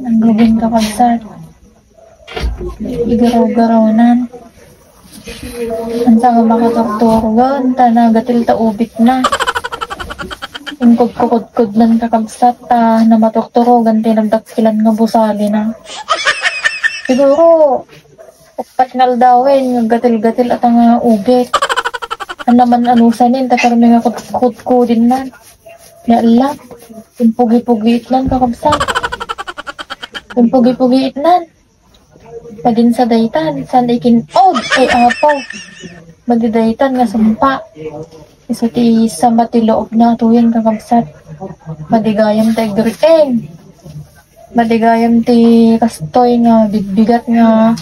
Nanggubing kapagtad. Igaraw-garawanan. Ansa nga makatoktorgan, tanagatil ta ubit na. Ingkod-kukod-kod lang kakabsat na matoktorogan, tinagdakilan nga busali na. Siguro, upat ngaldawin, gatil-gatil at nga ubit. Ang naman anusanin, takarami nga kukod-kudin na. Yala, yung pugi-pugiit lang kakabsat. Yung pugi-pugiit na. Padin sa daytan, saan ikinod, ay apaw. Madidaytan nga sumpa. Isa ti sa matiloob na tuyan kakabsat. Madigayam ta igdurieng. Madigayam ti kastoy nga bigbigat nga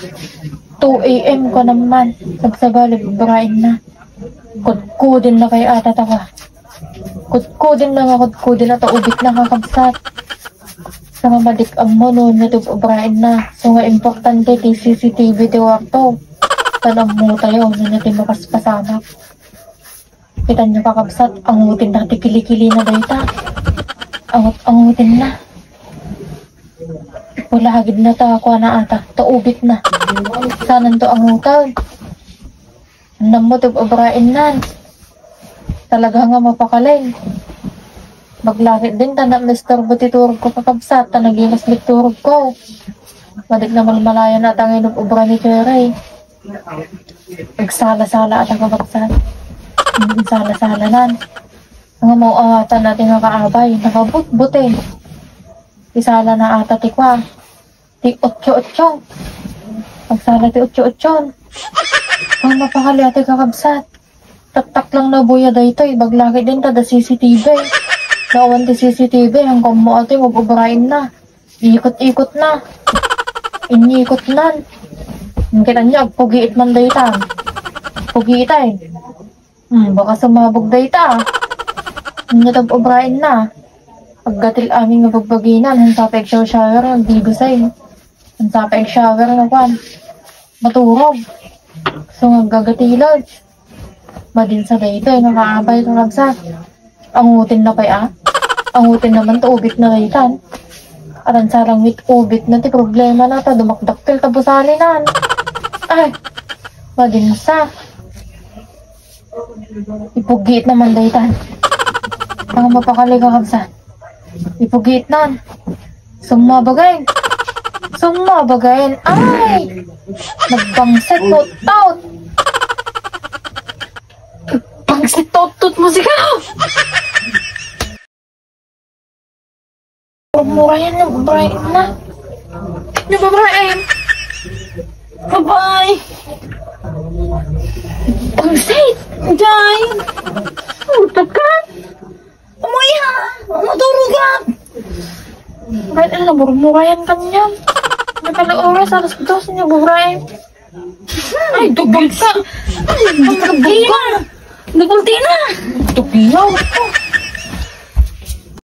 2 AM ko naman. Sagsabalib, barain na. Kudkudin na kay ata ka. Kudkudin na nga kudkudin na ta ubit na kakabsat. Sa mamadik ang mono na tububrain na. So nga importante ti CCTV ti warto. Tanong mo tayo na natin makaspasamak. Kita nyo kakabsat, angutin na ti kilikili na dayta. Angutin na. Ulahagid na ta ako na ata. Taubit na. Sanan to angutan. Anong mo tububrain na. Talaga nga mapakaling. Maglakit din ta na Mr. Butiturog ko kakabsat, ta nagimas liturog ko. Madik na malmalaya na tangin ng ubra ni Keray. Nagsala-sala at ang kakabsat. Nagsala-sala nan. Nga mo ata natin nga kaabay, nakabut-butin. Isala na ata tikwa. Ti 8-8. Pagsala ti 8-8. Ang mapakali ati kakabsat. Tak-tak lang na buya dayto, baglakit din ta da CCTV. Kawan ti CCTV, hanggang mo ate mag-ubrain na. Ikot-ikot na. Inikot na. Ang kita niya, pugiit man dayta. Pugiit ay. Baka sumabog dayta. Ang nag-ubrain na. Paggatil aming mapagbaginan, ang sapeg shower, ang bibusay. Ang sapeg shower na kwan. Maturog. So, ang gagatilan. Madin sa dayta, nakaabay ito nagsa. Angutin na kaya? Angutin naman to ubit na daytan. Aran sarang with ubit na ti problema na ta dumakdaktil tabusalinan. Ay, maginsa. Ipugit naman daytan. Ang mapakali kakabsa. Ipugit nan. Sumabagay. Sumabagayin. Ay! Nagbangsit tot-tot. Bangsit tot-tot mo sigaw! Mura yan, nababrain na. Nababrain! Bye-bye! Bangsit! Jai! Utag ka! Umuwi ha! Maturo ka! Kahit ano, mura yan kanyan. Nakala oras, alas 12 niya babrain. Ay, dugag ka! Ay, nagulti na! Nagulti na! Tugiyaw!